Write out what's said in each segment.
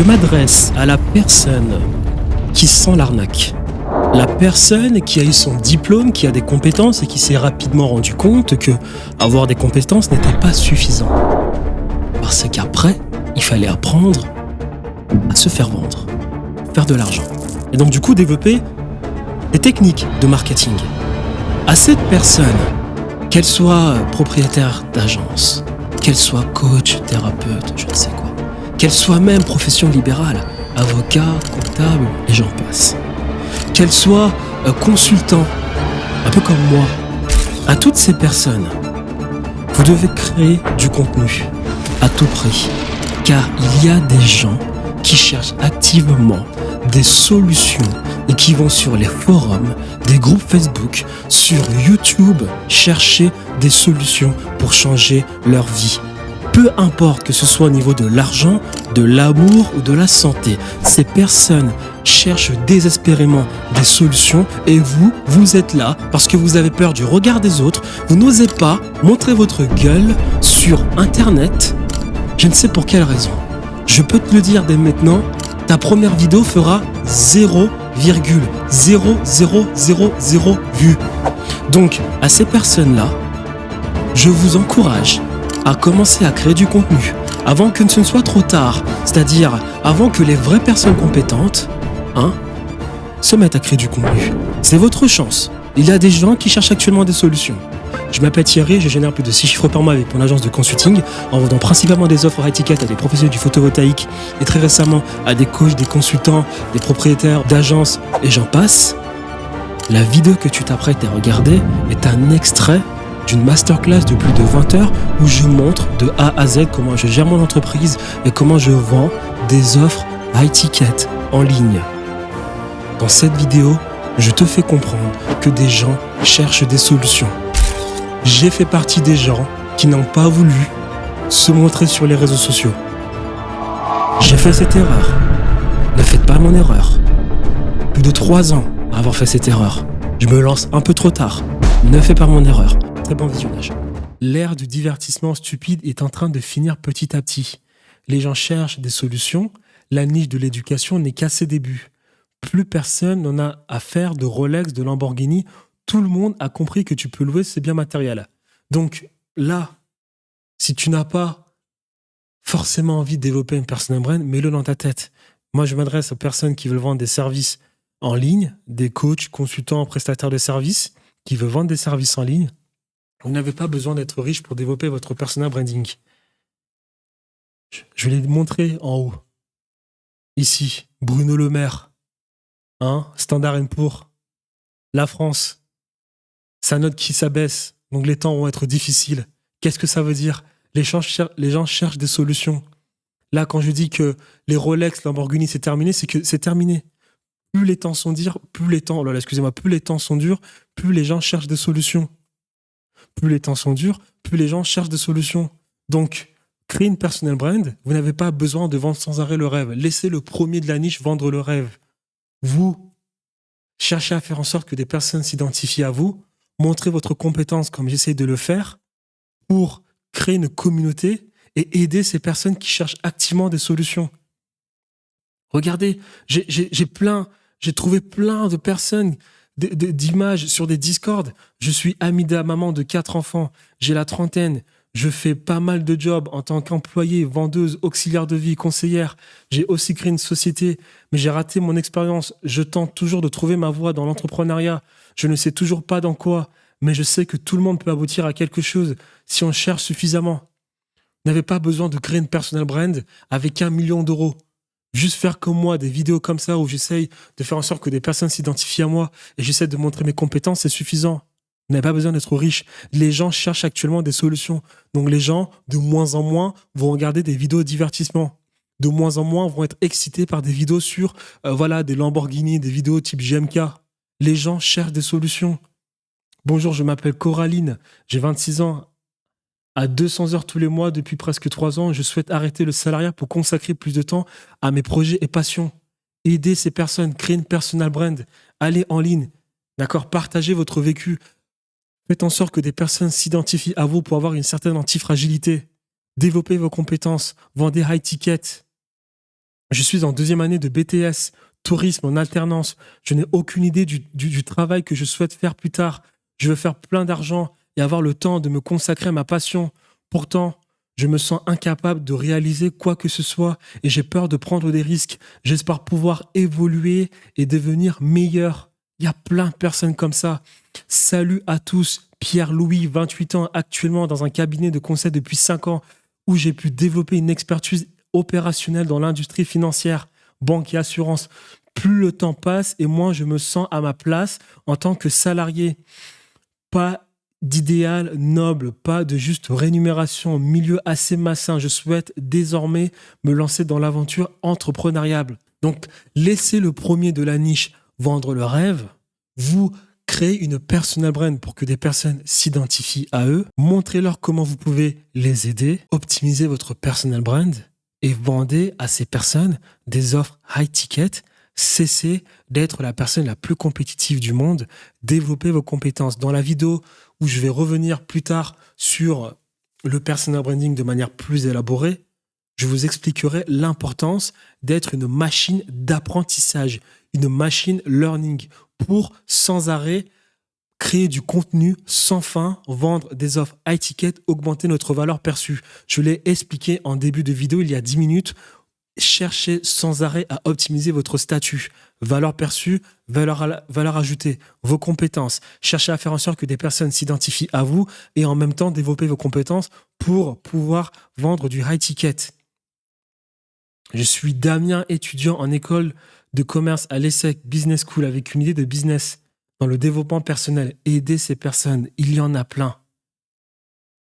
Je m'adresse à la personne qui sent l'arnaque. La personne qui a eu son diplôme, qui a des compétences et qui s'est rapidement rendu compte que avoir des compétences n'était pas suffisant. Parce qu'après, il fallait apprendre à se faire vendre, faire de l'argent. Et donc du coup développer des techniques de marketing. À cette personne, qu'elle soit propriétaire d'agence, qu'elle soit coach, thérapeute, je ne sais quoi, qu'elle soit même profession libérale, avocat, comptable, et j'en passe. Qu'elle soit consultant, un peu comme moi, à toutes ces personnes, vous devez créer du contenu à tout prix, car il y a des gens qui cherchent activement des solutions et qui vont sur les forums, des groupes Facebook, sur YouTube, chercher des solutions pour changer leur vie. Peu importe que ce soit au niveau de l'argent, de l'amour ou de la santé, ces personnes cherchent désespérément des solutions et vous êtes là parce que vous avez peur du regard des autres, vous n'osez pas montrer votre gueule sur Internet. Je ne sais pour quelle raison. Je peux te le dire dès maintenant, ta première vidéo fera 0,0000 vues. Donc, à ces personnes-là, je vous encourage à commencer à créer du contenu avant que ce ne soit trop tard, c'est-à-dire avant que les vraies personnes compétentes se mettent à créer du contenu. C'est votre chance. Il y a des gens qui cherchent actuellement des solutions. Je m'appelle Thierry, je génère plus de 6 chiffres par mois avec mon agence de consulting en vendant principalement des offres high ticket à des professionnels du photovoltaïque et très récemment à des coachs, des consultants, des propriétaires d'agences et j'en passe. La vidéo que tu t'apprêtes à regarder est un extrait d'une masterclass de plus de 20 heures où je montre de A à Z comment je gère mon entreprise et comment je vends des offres high ticket en ligne. Dans cette vidéo, je te fais comprendre que des gens cherchent des solutions. J'ai fait partie des gens qui n'ont pas voulu se montrer sur les réseaux sociaux. J'ai fait cette erreur. Ne faites pas mon erreur. Plus de 3 ans à avoir fait cette erreur. Je me lance un peu trop tard. Ne fais pas mon erreur. Très bon visionnage. L'ère du divertissement stupide est en train de finir petit à petit. Les gens cherchent des solutions. La niche de l'éducation n'est qu'à ses débuts. Plus personne n'en a à faire de Rolex, de Lamborghini. Tout le monde a compris que tu peux louer ces biens matériels. Donc là, si tu n'as pas forcément envie de développer une personal brand, mets-le dans ta tête. Moi, je m'adresse aux personnes qui veulent vendre des services en ligne, des coachs, consultants, prestataires de services, qui veulent vendre des services en ligne. Vous n'avez pas besoin d'être riche pour développer votre personal branding. Je vais les montrer en haut. Ici, Bruno Le Maire, Standard & Poor's, la France, sa note qui s'abaisse, donc les temps vont être difficiles. Qu'est-ce que ça veut dire ? Les gens cherchent des solutions. Là, quand je dis que les Rolex, Lamborghini, c'est terminé, c'est que c'est terminé. Plus les temps sont durs, plus les temps sont durs, plus les gens cherchent des solutions. Plus les temps sont durs, plus les gens cherchent des solutions. Donc, créer une personal brand, vous n'avez pas besoin de vendre sans arrêt le rêve. Laissez le premier de la niche vendre le rêve. Vous, cherchez à faire en sorte que des personnes s'identifient à vous, montrez votre compétence comme j'essaie de le faire pour créer une communauté et aider ces personnes qui cherchent activement des solutions. Regardez, j'ai trouvé plein de personnes, d'images sur des Discord. Je suis Amida, maman de 4 enfants. J'ai la trentaine. Je fais pas mal de jobs en tant qu'employée, vendeuse, auxiliaire de vie, conseillère. J'ai aussi créé une société, mais j'ai raté mon expérience. Je tente toujours de trouver ma voie dans l'entrepreneuriat. Je ne sais toujours pas dans quoi, mais je sais que tout le monde peut aboutir à quelque chose si on cherche suffisamment. Vous n'avez pas besoin de créer une personal brand avec 1 million d'euros. Juste faire comme moi, des vidéos comme ça où j'essaye de faire en sorte que des personnes s'identifient à moi et j'essaie de montrer mes compétences, c'est suffisant. Vous n'avez pas besoin d'être riche. Les gens cherchent actuellement des solutions. Donc les gens, de moins en moins, vont regarder des vidéos de divertissement. De moins en moins vont être excités par des vidéos sur des Lamborghini, des vidéos type GMK. Les gens cherchent des solutions. Bonjour, je m'appelle Coraline, j'ai 26 ans. À 200 heures tous les mois depuis presque 3 ans, je souhaite arrêter le salariat pour consacrer plus de temps à mes projets et passions. Aider ces personnes, créer une personal brand, aller en ligne, d'accord, partagez votre vécu. Faites en sorte que des personnes s'identifient à vous pour avoir une certaine antifragilité. Développez vos compétences, vendez high ticket. Je suis en 2e année de BTS, tourisme en alternance. Je n'ai aucune idée du travail que je souhaite faire plus tard. Je veux faire plein d'argent et avoir le temps de me consacrer à ma passion. Pourtant, je me sens incapable de réaliser quoi que ce soit et j'ai peur de prendre des risques. J'espère pouvoir évoluer et devenir meilleur. Il y a plein de personnes comme ça. Salut à tous. Pierre-Louis, 28 ans, actuellement dans un cabinet de conseil depuis 5 ans où j'ai pu développer une expertise opérationnelle dans l'industrie financière, banque et assurance. Plus le temps passe et moins je me sens à ma place en tant que salarié. Pas d'idéal noble, pas de juste rémunération, milieu assez malsain. Je souhaite désormais me lancer dans l'aventure entrepreneuriale. Donc, laissez le premier de la niche vendre le rêve. Vous créez une personal brand pour que des personnes s'identifient à eux. Montrez-leur comment vous pouvez les aider. Optimisez votre personal brand et vendez à ces personnes des offres high ticket. Cessez d'être la personne la plus compétitive du monde. Développez vos compétences. Dans la vidéo où je vais revenir plus tard sur le personal branding de manière plus élaborée, je vous expliquerai l'importance d'être une machine d'apprentissage, une machine learning pour sans arrêt créer du contenu sans fin, vendre des offres high ticket, augmenter notre valeur perçue. Je l'ai expliqué en début de vidéo il y a 10 minutes. Cherchez sans arrêt à optimiser votre statut, valeur perçue, valeur ajoutée, vos compétences. Cherchez à faire en sorte que des personnes s'identifient à vous et en même temps développer vos compétences pour pouvoir vendre du high ticket. Je suis Damien, étudiant en école de commerce à l'ESSEC Business School avec une idée de business dans le développement personnel. Aider ces personnes, il y en a plein.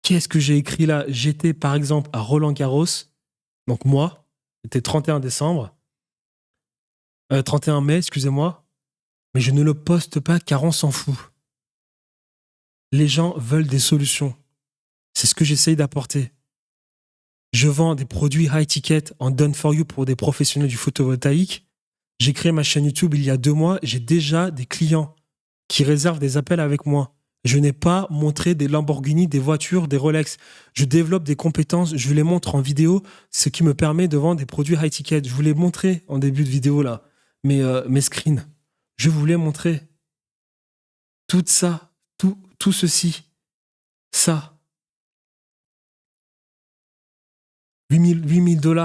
Qu'est-ce que j'ai écrit là? J'étais par exemple à Roland-Garros, donc moi, c'était 31 décembre, 31 mai, excusez-moi, mais je ne le poste pas car on s'en fout. Les gens veulent des solutions. C'est ce que j'essaye d'apporter. Je vends des produits high ticket en done for you pour des professionnels du photovoltaïque. J'ai créé ma chaîne YouTube il y a 2 mois. J'ai déjà des clients qui réservent des appels avec moi. Je n'ai pas montré des Lamborghini, des voitures, des Rolex. Je développe des compétences, je les montre en vidéo, ce qui me permet de vendre des produits high ticket. Je vous l'ai montré en début de vidéo là, mes screens. Je vous l'ai montré. Tout ça, tout ceci, ça. 8 000 $,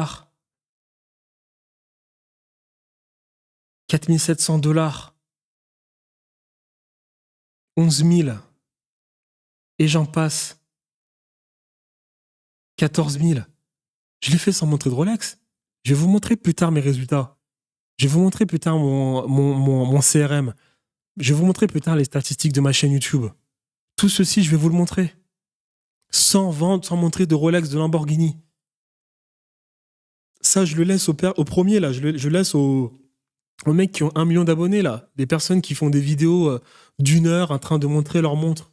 4 700 $, 11 000, et j'en passe. 14 000. Je l'ai fait sans montrer de Rolex. Je vais vous montrer plus tard mes résultats. Je vais vous montrer plus tard mon CRM. Je vais vous montrer plus tard les statistiques de ma chaîne YouTube. Tout ceci, je vais vous le montrer. Sans vendre, sans montrer de Rolex, de Lamborghini. Ça, je le laisse au premier, là. Je laisse aux mecs qui ont 1 million d'abonnés, là. Des personnes qui font des vidéos d'1 heure en train de montrer leur montre.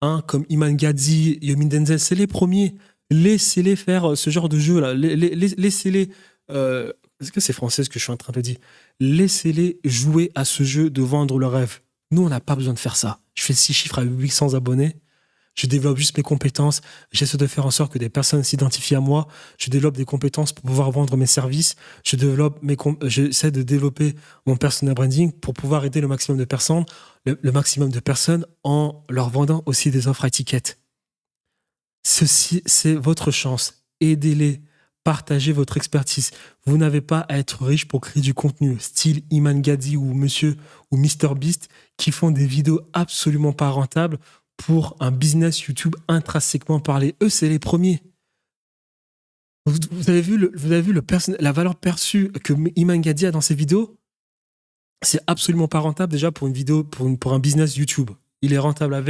Hein, comme Iman Gadzhi, Yomin Denzel, c'est les premiers. Laissez-les faire ce genre de jeu-là. Laissez-les... est-ce que c'est français ce que je suis en train de dire? Laissez-les jouer à ce jeu de vendre le rêve. Nous, on n'a pas besoin de faire ça. Je fais 6 chiffres à 800 abonnés. Je développe juste mes compétences. J'essaie de faire en sorte que des personnes s'identifient à moi. Je développe des compétences pour pouvoir vendre mes services. J'essaie de développer mon personal branding pour pouvoir aider le maximum de personnes, le maximum de personnes en leur vendant aussi des offres à étiquette. Ceci, c'est votre chance. Aidez-les. Partagez votre expertise. Vous n'avez pas à être riche pour créer du contenu, style Iman Gadzhi ou Monsieur ou MrBeast, qui font des vidéos absolument pas rentables pour un business YouTube intrinsèquement parlé. Eux, c'est les premiers. Vous avez vu la valeur perçue que Iman Gadzhi a dans ses vidéos? C'est absolument pas rentable déjà pour une vidéo, pour un business YouTube. Il est rentable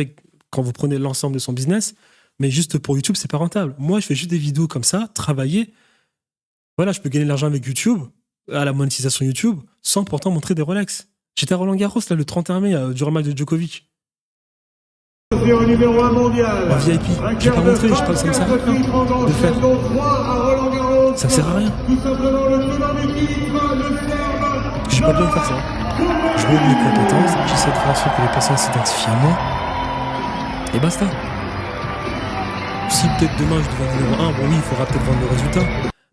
quand vous prenez l'ensemble de son business, mais juste pour YouTube, c'est pas rentable. Moi, je fais juste des vidéos comme ça, travailler. Voilà, je peux gagner de l'argent avec YouTube, à la monétisation YouTube, sans pourtant montrer des Rolex. J'étais à Roland-Garros, là, le 31 mai, durant le match de Djokovic. Numéro 1 mondial. En VIP. Je vais pas montrer, ça me sert à rien de faire. Ça me sert à rien. J'ai pas besoin de faire ça. Je montre mes compétences, j'essaie de faire en sorte que les personnes s'identifient à moi. Et basta. Si peut-être demain je deviens numéro 1, bon oui, il faudra peut-être vendre le résultat.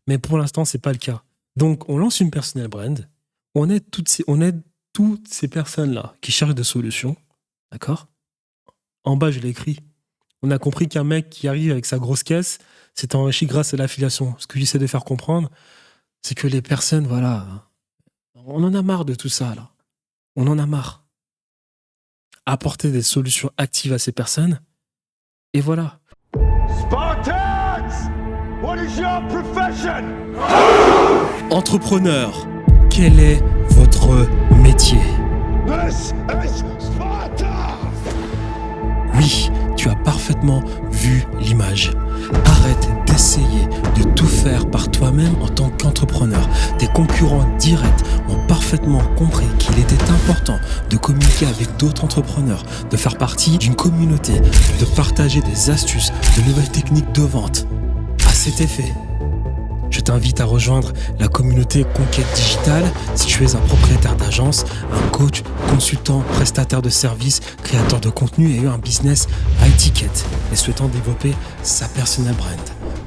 Mais pour l'instant, c'est pas le cas. Donc, on lance une personnel brand. On aide toutes ces personnes-là qui cherchent des solutions. D'accord ? En bas, je l'ai écrit. On a compris qu'un mec qui arrive avec sa grosse caisse s'est enrichi grâce à l'affiliation. Ce que j'essaie de faire comprendre, c'est que les personnes, voilà, on en a marre de tout ça, là. On en a marre. Apporter des solutions actives à ces personnes. Et voilà. Spartans! What is your profession? Entrepreneur, quel est votre métier ? This is Sparta! Oui, tu as parfaitement vu l'image. Arrête d'essayer de tout faire par toi-même en tant qu'entrepreneur. Tes concurrents directs ont parfaitement compris qu'il était important de communiquer avec d'autres entrepreneurs, de faire partie d'une communauté, de partager des astuces, de nouvelles techniques de vente. À cet effet, je t'invite à rejoindre la communauté Conquête Digitale si tu es un propriétaire d'agence, un coach, consultant, prestataire de services, créateur de contenu et un business à étiquette et souhaitant développer sa personal brand.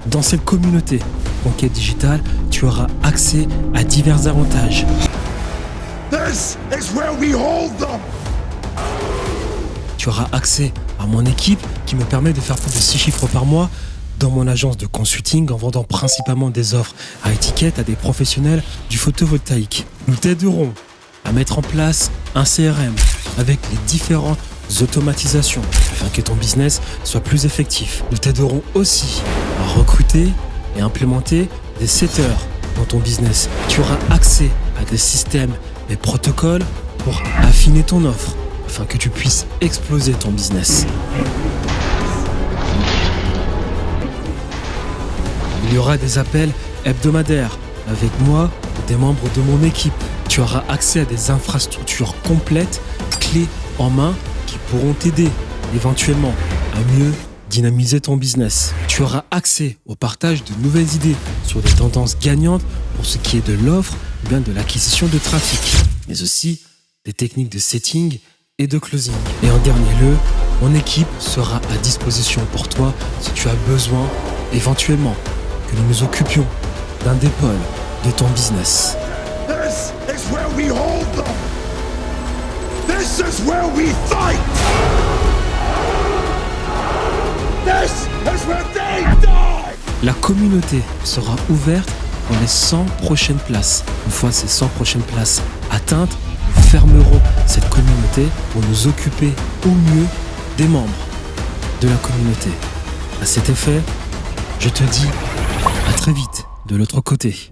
Dans cette communauté Conquête Digitale, tu auras accès à divers avantages. This is where we hold them! Tu auras accès à mon équipe qui me permet de faire plus de 6 chiffres par mois dans mon agence de consulting en vendant principalement des offres à étiquette à des professionnels du photovoltaïque. Nous t'aiderons à mettre en place un CRM avec les différentes automatisations afin que ton business soit plus effectif. Nous t'aiderons aussi à recruter et implémenter des setters dans ton business. Tu auras accès à des systèmes et protocoles pour affiner ton offre afin que tu puisses exploser ton business. Il y aura des appels hebdomadaires avec moi et des membres de mon équipe. Tu auras accès à des infrastructures complètes, clés en main, qui pourront t'aider éventuellement à mieux dynamiser ton business. Tu auras accès au partage de nouvelles idées sur des tendances gagnantes pour ce qui est de l'offre ou bien de l'acquisition de trafic, mais aussi des techniques de setting et de closing. Et en dernier lieu, mon équipe sera à disposition pour toi si tu as besoin éventuellement que nous nous occupions d'un des pôles de ton business. This is where we hold them! This is where we fight! This is where they die! La communauté sera ouverte pour les 100 prochaines places. Une fois ces 100 prochaines places atteintes, nous fermerons cette communauté pour nous occuper au mieux des membres de la communauté. À cet effet, je te dis à très vite de l'autre côté.